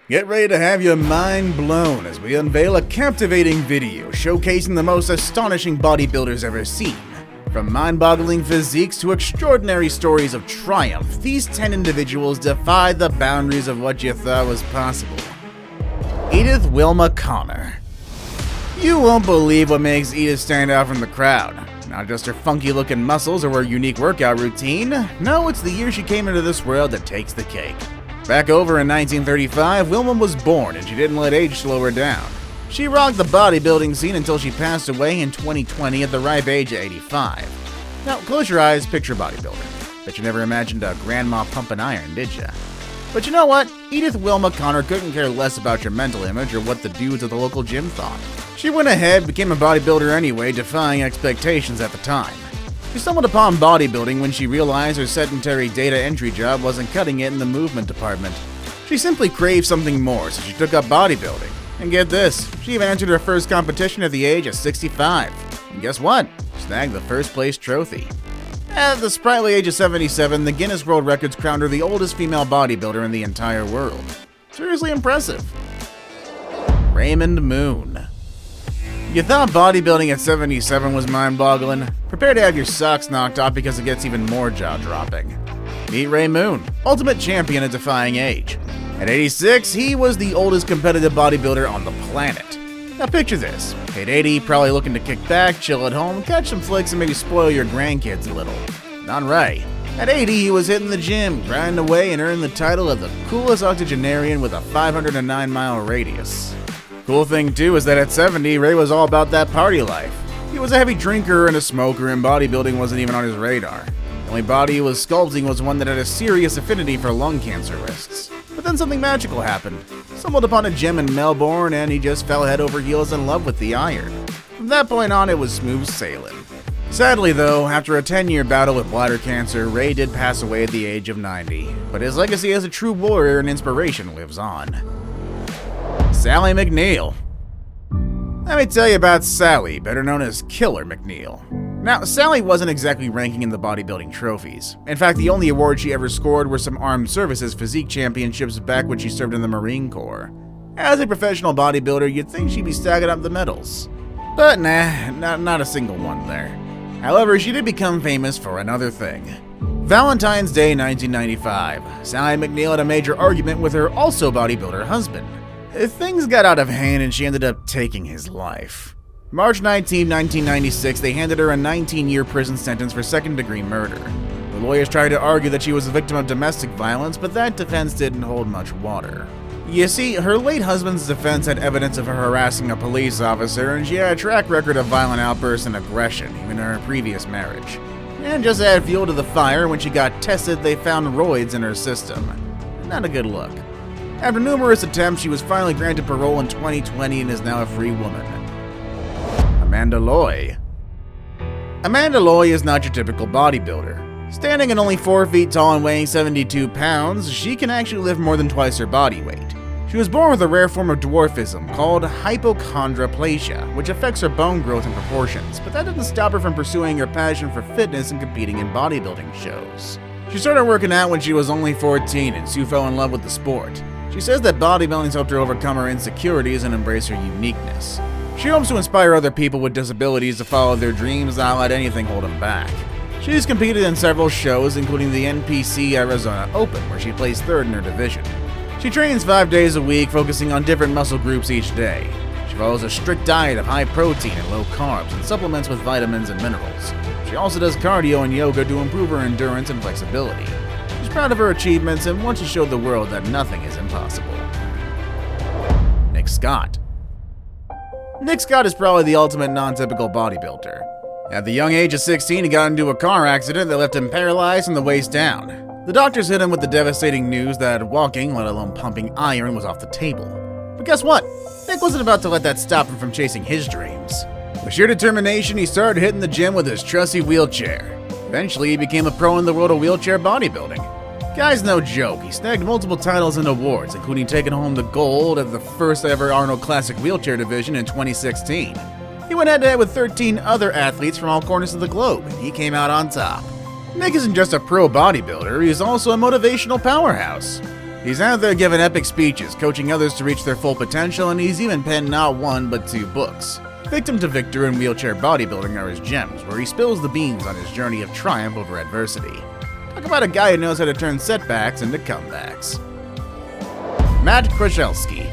Get ready to have your mind blown as we unveil a captivating video showcasing the most astonishing bodybuilders ever seen. From mind-boggling physiques to extraordinary stories of triumph, these 10 individuals defy the boundaries of what you thought was possible. Edith Wilma Connor. You won't believe what makes Edith stand out from the crowd. Not just her funky-looking muscles or her unique workout routine. No, it's the year she came into this world that takes the cake. Back over in 1935, Wilma was born and she didn't let age slow her down. She rocked the bodybuilding scene until she passed away in 2020 at the ripe age of 85. Now, close your eyes, picture bodybuilder. Bet you never imagined a grandma pumping iron, did ya? But you know what? Edith Wilma Connor couldn't care less about your mental image or what the dudes at the local gym thought. She went ahead, became a bodybuilder anyway, defying expectations at the time. She stumbled upon bodybuilding when she realized her sedentary data entry job wasn't cutting it in the movement department. She simply craved something more, so she took up bodybuilding. And get this, she even entered her first competition at the age of 65. And guess what? Snagged the first place trophy. At the sprightly age of 77, the Guinness World Records crowned her the oldest female bodybuilder in the entire world. Seriously impressive. Raymond Moon. You thought bodybuilding at 77 was mind-boggling? Prepare to have your socks knocked off because it gets even more jaw-dropping. Meet Ray Moon, ultimate champion at defying age. At 86, he was the oldest competitive bodybuilder on the planet. Now picture this, at 80, probably looking to kick back, chill at home, catch some flicks, and maybe spoil your grandkids a little. Not Ray. At 80, he was hitting the gym, grinding away, and earned the title of the coolest octogenarian with a 509-mile radius. Cool thing too is that at 70, Ray was all about that party life. He was a heavy drinker and a smoker, and bodybuilding wasn't even on his radar. The only body he was sculpting was one that had a serious affinity for lung cancer risks. But then something magical happened. Stumbled upon a gym in Melbourne, and he just fell head over heels in love with the iron. From that point on, it was smooth sailing. Sadly though, after a 10-year battle with bladder cancer, Ray did pass away at the age of 90. But his legacy as a true warrior and inspiration lives on. Sally McNeil. Let me tell you about Sally, better known as Killer McNeil. Now, Sally wasn't exactly ranking in the bodybuilding trophies. In fact, the only awards she ever scored were some Armed Services Physique Championships back when she served in the Marine Corps. As a professional bodybuilder, you'd think she'd be stacking up the medals. But nah, not a single one there. However, she did become famous for another thing. Valentine's Day 1995, Sally McNeil had a major argument with her also bodybuilder husband. Things got out of hand and she ended up taking his life. March 19, 1996, they handed her a 19-year prison sentence for second-degree murder. The lawyers tried to argue that she was a victim of domestic violence, but that defense didn't hold much water. You see, her late husband's defense had evidence of her harassing a police officer, and she had a track record of violent outbursts and aggression, even in her previous marriage. And just to add fuel to the fire, when she got tested, they found roids in her system. Not a good look. After numerous attempts, she was finally granted parole in 2020 and is now a free woman. Amanda Loy. Amanda Loy is not your typical bodybuilder. Standing at only 4 feet tall and weighing 72 pounds, she can actually lift more than twice her body weight. She was born with a rare form of dwarfism called hypochondroplasia, which affects her bone growth and proportions, but that didn't stop her from pursuing her passion for fitness and competing in bodybuilding shows. She started working out when she was only 14 and soon fell in love with the sport. She says that bodybuilding's helped her overcome her insecurities and embrace her uniqueness. She hopes to inspire other people with disabilities to follow their dreams and not let anything hold them back. She's competed in several shows, including the NPC Arizona Open, where she placed third in her division. She trains 5 days a week, focusing on different muscle groups each day. She follows a strict diet of high protein and low carbs and supplements with vitamins and minerals. She also does cardio and yoga to improve her endurance and flexibility. She's proud of her achievements and wants to show the world that nothing is impossible. Nick Scott. Nick Scott is probably the ultimate non-typical bodybuilder. At the young age of 16, he got into a car accident that left him paralyzed from the waist down. The doctors hit him with the devastating news that walking, let alone pumping iron, was off the table. But guess what? Nick wasn't about to let that stop him from chasing his dreams. With sheer determination, he started hitting the gym with his trusty wheelchair. Eventually, he became a pro in the world of wheelchair bodybuilding. Guy's no joke, he snagged multiple titles and awards, including taking home the gold of the first ever Arnold Classic wheelchair division in 2016. He went head-to-head with 13 other athletes from all corners of the globe, and he came out on top. Nick isn't just a pro bodybuilder, he's also a motivational powerhouse. He's out there giving epic speeches, coaching others to reach their full potential, and he's even penned not one but 2 books. Victim to Victor and Wheelchair Bodybuilding are his gems, where he spills the beans on his journey of triumph over adversity. Talk about a guy who knows how to turn setbacks into comebacks. Matt Krzyzewski.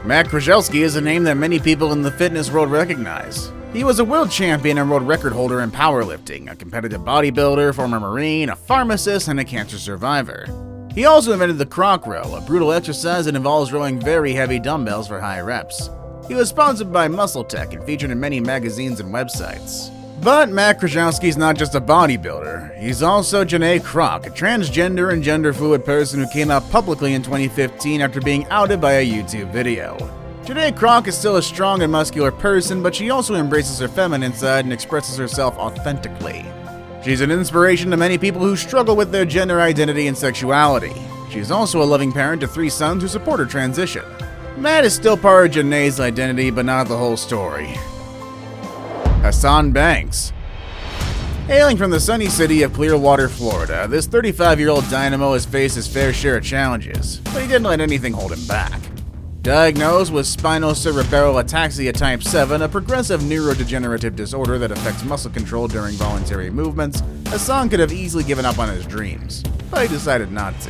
Matt Krzyzewski is a name that many people in the fitness world recognize. He was a world champion and world record holder in powerlifting, a competitive bodybuilder, former Marine, a pharmacist, and a cancer survivor. He also invented the croc row, a brutal exercise that involves rowing very heavy dumbbells for high reps. He was sponsored by Muscle Tech and featured in many magazines and websites. But Matt Krzyzewski's not just a bodybuilder. He's also Janae Kroc, a transgender and gender-fluid person who came out publicly in 2015 after being outed by a YouTube video. Janae Kroc is still a strong and muscular person, but she also embraces her feminine side and expresses herself authentically. She's an inspiration to many people who struggle with their gender identity and sexuality. She's also a loving parent to 3 sons who support her transition. Matt is still part of Janae's identity, but not the whole story. Hassan Banks. Hailing from the sunny city of Clearwater, Florida, this 35-year-old dynamo has faced his fair share of challenges, but he didn't let anything hold him back. Diagnosed with spinocerebellar ataxia type 7, a progressive neurodegenerative disorder that affects muscle control during voluntary movements, Hassan could have easily given up on his dreams, but he decided not to.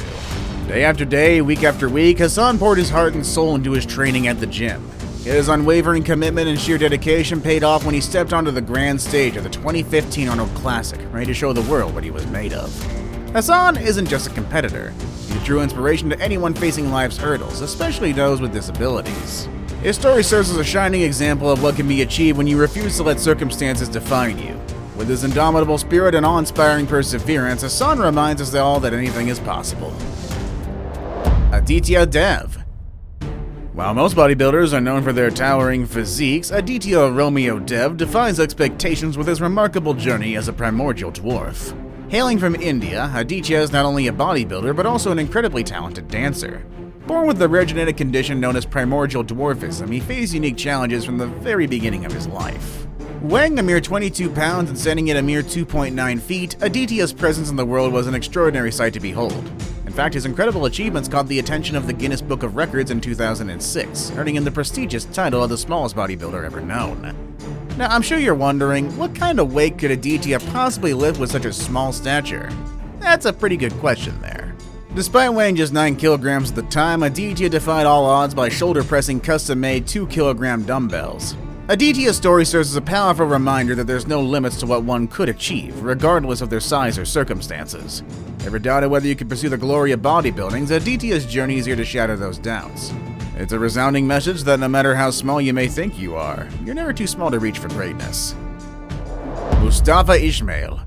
Day after day, week after week, Hassan poured his heart and soul into his training at the gym. His unwavering commitment and sheer dedication paid off when he stepped onto the grand stage of the 2015 Arnold Classic, ready to show the world what he was made of. Hassan isn't just a competitor. He's a true inspiration to anyone facing life's hurdles, especially those with disabilities. His story serves as a shining example of what can be achieved when you refuse to let circumstances define you. With his indomitable spirit and awe-inspiring perseverance, Hassan reminds us all that anything is possible. ADITYA Dev. While most bodybuilders are known for their towering physiques, ADITYA Romeo Dev defies expectations with his remarkable journey as a primordial dwarf. Hailing from India, ADITYA is not only a bodybuilder but also an incredibly talented dancer. Born with the rare genetic condition known as primordial dwarfism, he faced unique challenges from the very beginning of his life. Weighing a mere 22 pounds and standing at a mere 2.9 feet, ADITYA's presence in the world was an extraordinary sight to behold. In fact, his incredible achievements caught the attention of the Guinness Book of Records in 2006, earning him the prestigious title of the smallest bodybuilder ever known. Now, I'm sure you're wondering, what kind of weight could ADITYA possibly lift with such a small stature? That's a pretty good question there. Despite weighing just 9 kilograms at the time, ADITYA defied all odds by shoulder pressing custom-made 2-kilogram dumbbells. ADITYA's story serves as a powerful reminder that there's no limits to what one could achieve, regardless of their size or circumstances. Ever doubted whether you could pursue the glory of bodybuilding? ADITYA's journey is here to shatter those doubts. It's a resounding message that no matter how small you may think you are, you're never too small to reach for greatness. MOUSTAFA ISMAIL.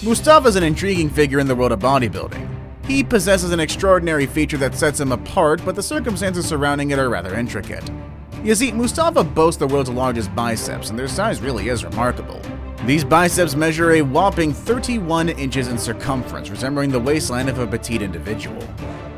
MOUSTAFA is an intriguing figure in the world of bodybuilding. He possesses an extraordinary feature that sets him apart, but the circumstances surrounding it are rather intricate. You see, MOUSTAFA boasts the world's largest biceps, and their size really is remarkable. These biceps measure a whopping 31 inches in circumference, resembling the waistline of a petite individual.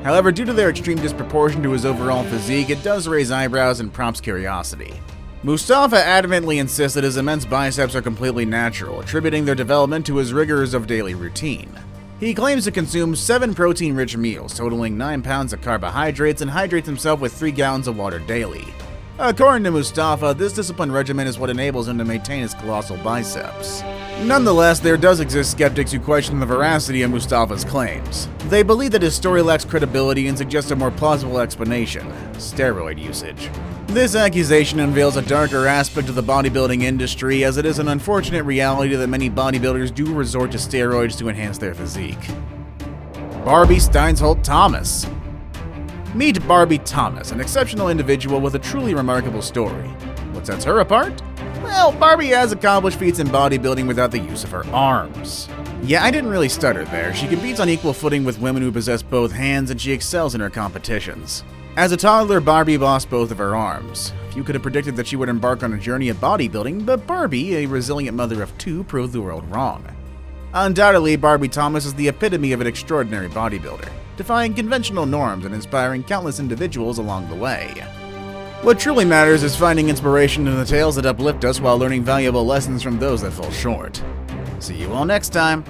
However, due to their extreme disproportion to his overall physique, it does raise eyebrows and prompts curiosity. MOUSTAFA adamantly insists that his immense biceps are completely natural, attributing their development to his rigors of daily routine. He claims to consume 7 protein-rich meals, totaling 9 pounds of carbohydrates, and hydrates himself with 3 gallons of water daily. According to MOUSTAFA, this disciplined regimen is what enables him to maintain his colossal biceps. Nonetheless, there does exist skeptics who question the veracity of MOUSTAFA's claims. They believe that his story lacks credibility and suggest a more plausible explanation: steroid usage. This accusation unveils a darker aspect of the bodybuilding industry, as it is an unfortunate reality that many bodybuilders do resort to steroids to enhance their physique. Barbie Steinsholt Thomas. Meet Barbie Thomas, an exceptional individual with a truly remarkable story. What sets her apart? Well, Barbie has accomplished feats in bodybuilding without the use of her arms. Yeah, I didn't really stutter there. She competes on equal footing with women who possess both hands, and she excels in her competitions. As a toddler, Barbie lost both of her arms. Few could have predicted that she would embark on a journey of bodybuilding, but Barbie, a resilient mother of 2, proved the world wrong. Undoubtedly, Barbie Thomas is the epitome of an extraordinary bodybuilder, defying conventional norms and inspiring countless individuals along the way. What truly matters is finding inspiration in the tales that uplift us while learning valuable lessons from those that fall short. See you all next time.